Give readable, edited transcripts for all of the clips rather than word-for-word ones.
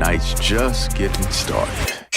night's just getting started.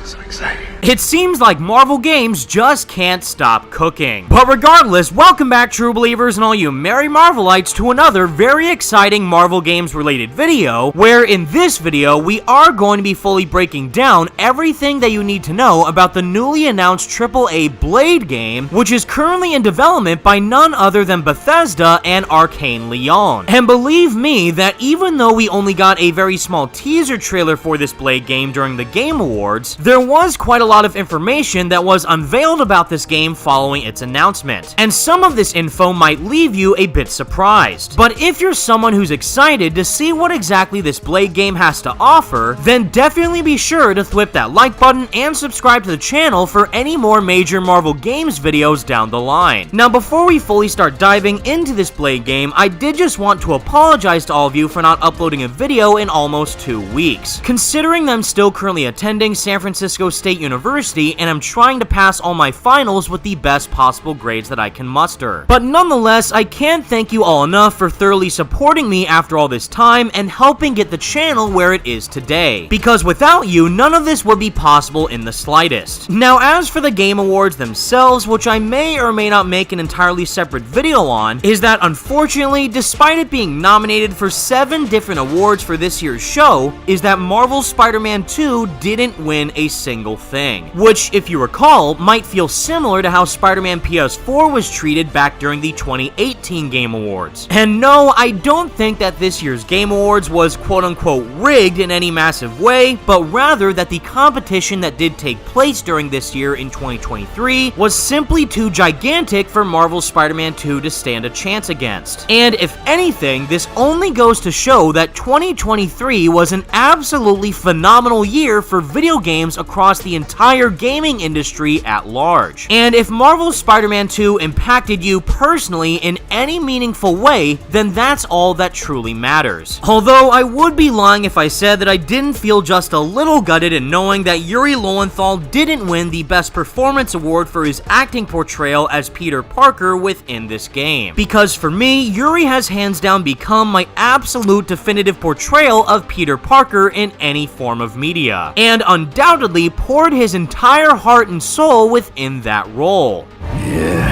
So exciting. It seems like Marvel games just can't stop cooking. But regardless, welcome back, true believers and all you merry Marvelites, to another very exciting Marvel games related video, where in this video we are going to be fully breaking down everything that you need to know about the newly announced AAA Blade game, which is currently in development by none other than Bethesda and Arcane Leon. And believe me that even though we only got a very small teaser trailer for this Blade game during the Game Awards, there was quite a lot of information that was unveiled about this game following its announcement, and some of this info might leave you a bit surprised. But if you're someone who's excited to see what exactly this Blade game has to offer, then definitely be sure to flip that like button and subscribe to the channel for any more major Marvel games videos down the line. Now, before we fully start diving into this Blade game, I did just want to apologize to all of you for not uploading a video in almost 2 weeks, considering that I'm still currently attending San Francisco State University and I'm trying to pass all my finals with the best possible grades that I can muster. But nonetheless, I can't thank you all enough for thoroughly supporting me after all this time and helping get the channel where it is today, because without you, none of this would be possible in the slightest. Now, as for the Game Awards themselves, which I may or may not make an entirely separate video on, is that unfortunately, despite it being nominated for 7 different awards for this year's show, is that Marvel's Spider-Man 2 didn't win a single thing. Which, if you recall, might feel similar to how Spider-Man PS4 was treated back during the 2018 Game Awards. And no, I don't think that this year's Game Awards was quote-unquote rigged in any massive way, but rather that the competition that did take place during this year in 2023 was simply too gigantic for Marvel's Spider-Man 2 to stand a chance against. And if anything, this only goes to show that 2023 was an absolutely phenomenal year for video games across the entire gaming industry at large. And if Marvel's Spider-Man 2 impacted you personally in any meaningful way, then that's all that truly matters. Although I would be lying if I said that I didn't feel just a little gutted in knowing that Yuri Lowenthal didn't win the Best Performance Award for his acting portrayal as Peter Parker within this game. Because for me, Yuri has hands down become my absolute definitive portrayal of Peter Parker in any form of media, and undoubtedly poured his entire heart and soul within that role. Yes.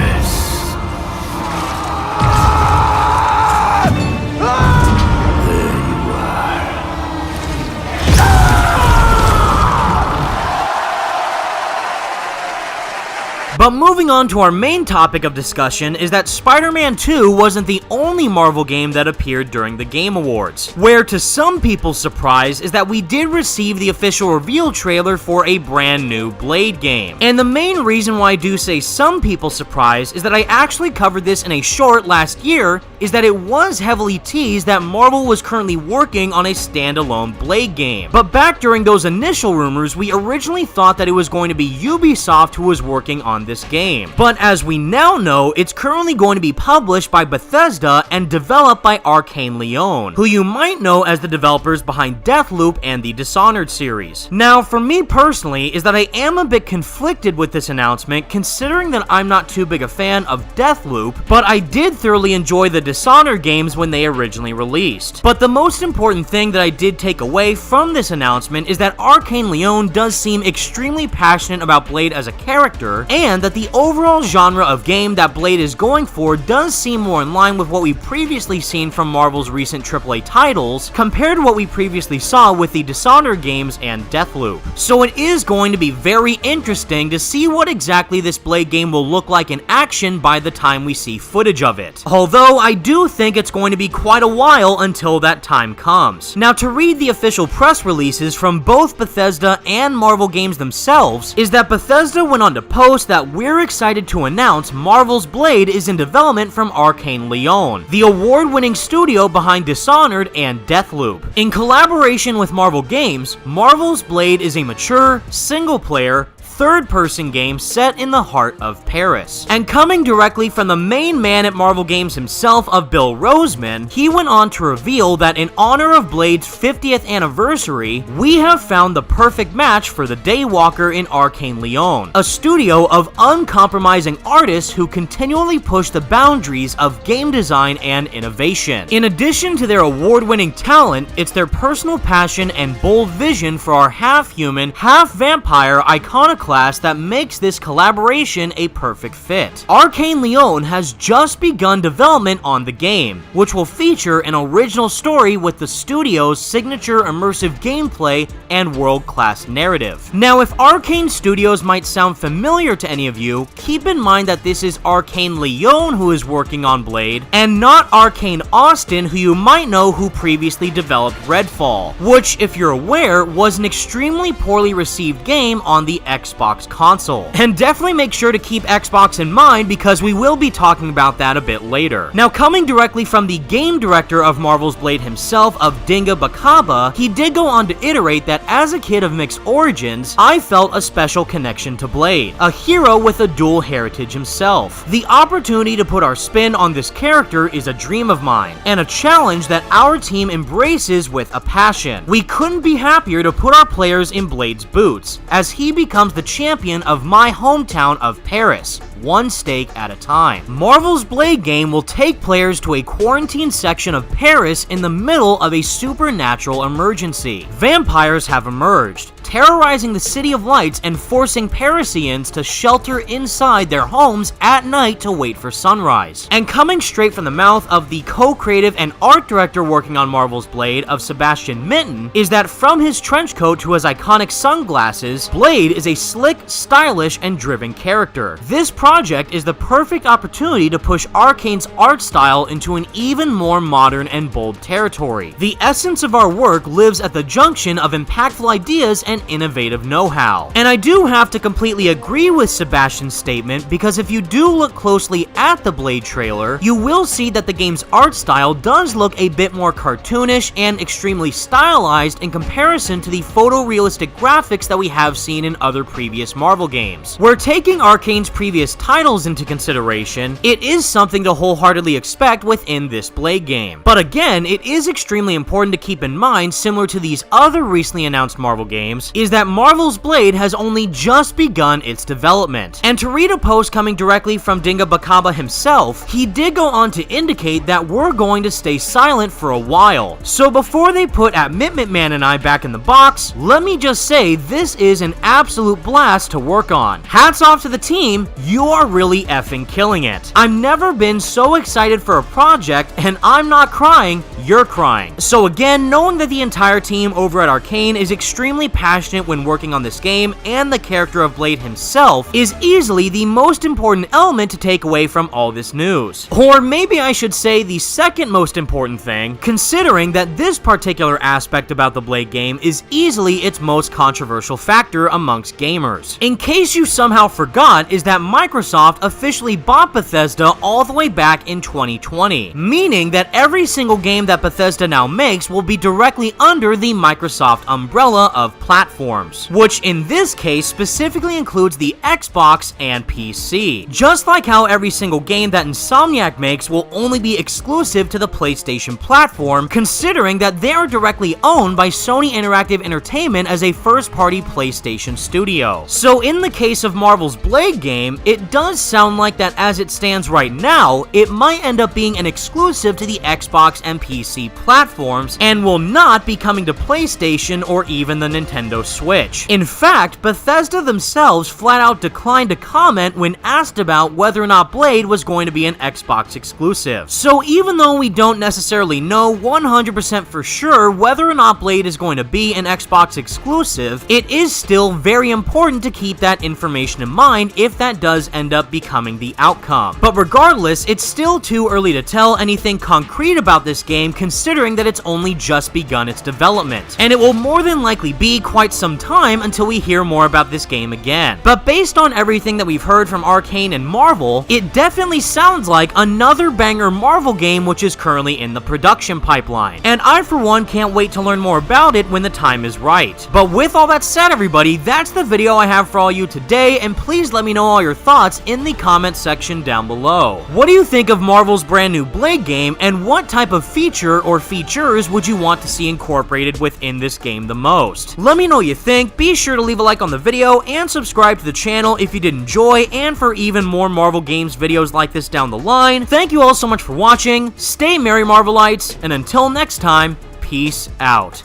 But moving on to our main topic of discussion is that Spider-Man 2 wasn't the only Marvel game that appeared during the Game Awards, where to some people's surprise is that we did receive the official reveal trailer for a brand new Blade game. And the main reason why I do say some people's surprise is that I actually covered this in a short last year, is that it was heavily teased that Marvel was currently working on a standalone Blade game. But back during those initial rumors, we originally thought that it was going to be Ubisoft who was working on this game. But as we now know, it's currently going to be published by Bethesda and developed by Arcane Leon, who you might know as the developers behind Deathloop and the Dishonored series. Now, for me personally, is that I am a bit conflicted with this announcement, considering that I'm not too big a fan of Deathloop, but I did thoroughly enjoy the Dishonored games when they originally released. But the most important thing that I did take away from this announcement is that Arcane Leon does seem extremely passionate about Blade as a character, and that the overall genre of game that Blade is going for does seem more in line with what we've previously seen from Marvel's recent AAA titles, compared to what we previously saw with the Dishonored games and Deathloop. So it is going to be very interesting to see what exactly this Blade game will look like in action by the time we see footage of it. Although I do think it's going to be quite a while until that time comes. Now, to read the official press releases from both Bethesda and Marvel games themselves, is that Bethesda went on to post that we're excited to announce Marvel's Blade is in development from Arcane Leon, the award-winning studio behind Dishonored and Deathloop. In collaboration with Marvel Games, Marvel's Blade is a mature, single-player, third-person game set in the heart of Paris. And coming directly from the main man at Marvel Games himself of Bill Roseman, he went on to reveal that in honor of Blade's 50th anniversary, we have found the perfect match for the Daywalker in Arcane Leon, a studio of uncompromising artists who continually push the boundaries of game design and innovation. In addition to their award-winning talent, it's their personal passion and bold vision for our half-human, half-vampire iconoclast that makes this collaboration a perfect fit. Arcane Leon has just begun development on the game, which will feature an original story with the studio's signature immersive gameplay and world-class narrative. Now, if Arcane Studios might sound familiar to any of you, keep in mind that this is Arcane Leon who is working on Blade, and not Arcane Austin, who you might know who previously developed Redfall, which, if you're aware, was an extremely poorly received game on the Xbox console. And definitely make sure to keep Xbox in mind because we will be talking about that a bit later. Now, coming directly from the game director of Marvel's Blade himself of Dinga Bakaba, he did go on to iterate that as a kid of mixed origins, I felt a special connection to Blade, a hero with a dual heritage himself. The opportunity to put our spin on this character is a dream of mine, and a challenge that our team embraces with a passion. We couldn't be happier to put our players in Blade's boots, as he becomes the champion of my hometown of Paris, one stake at a time. Marvel's Blade game will take players to a quarantine section of Paris in the middle of a supernatural emergency. Vampires have emerged, terrorizing the City of Lights and forcing Parisians to shelter inside their homes at night to wait for sunrise. And coming straight from the mouth of the co-creative and art director working on Marvel's Blade of Sebastian Minton is that from his trench coat to his iconic sunglasses, Blade is a slick, stylish, and driven character. This project is the perfect opportunity to push Arcane's art style into an even more modern and bold territory. The essence of our work lives at the junction of impactful ideas and innovative know-how. And I do have to completely agree with Sebastian's statement, because if you do look closely at the Blade trailer, you will see that the game's art style does look a bit more cartoonish and extremely stylized in comparison to the photorealistic graphics that we have seen in other previous Marvel games. We're taking Arcane's previous titles into consideration, it is something to wholeheartedly expect within this Blade game. But again, it is extremely important to keep in mind, similar to these other recently announced Marvel games, is that Marvel's Blade has only just begun its development. And to read a post coming directly from Dinga Bakaba himself, he did go on to indicate that we're going to stay silent for a while. So before they put at Man and I back in the box, let me just say this is an absolute blast to work on. Hats off to the team, you are really effing killing it. I've never been so excited for a project, and I'm not crying, you're crying. So again, knowing that the entire team over at Arcane is extremely passionate when working on this game, and the character of Blade himself is easily the most important element to take away from all this news. Or maybe I should say the second most important thing, considering that this particular aspect about the Blade game is easily its most controversial factor amongst gamers. In case you somehow forgot, is that Microsoft officially bought Bethesda all the way back in 2020, meaning that every single game that Bethesda now makes will be directly under the Microsoft umbrella of platforms, which in this case specifically includes the Xbox and PC. Just like how every single game that Insomniac makes will only be exclusive to the PlayStation platform, considering that they are directly owned by Sony Interactive Entertainment as a first-party PlayStation studio. So in the case of Marvel's Blade game, it does sound like that as it stands right now, it might end up being an exclusive to the Xbox and PC platforms, and will not be coming to PlayStation or even the Nintendo Switch. In fact, Bethesda themselves flat out declined to comment when asked about whether or not Blade was going to be an Xbox exclusive. So even though we don't necessarily know 100% for sure whether or not Blade is going to be an Xbox exclusive, it is still very important to keep that information in mind if that does end up becoming the outcome. But regardless, it's still too early to tell anything concrete about this game, considering that it's only just begun its development, and it will more than likely be quite quite some time until we hear more about this game again. But based on everything that we've heard from Arcane and Marvel, it definitely sounds like another banger Marvel game which is currently in the production pipeline. And I for one can't wait to learn more about it when the time is right. But with all that said, everybody, that's the video I have for all you today, and please let me know all your thoughts in the comment section down below. What do you think of Marvel's brand new Blade game, and what type of feature or features would you want to see incorporated within this game the most? Let me know what you think. Be sure to leave a like on the video and subscribe to the channel if you did enjoy, and for even more Marvel Games videos like this down the line. Thank you all so much for watching, stay merry Marvelites, and until next time, peace out.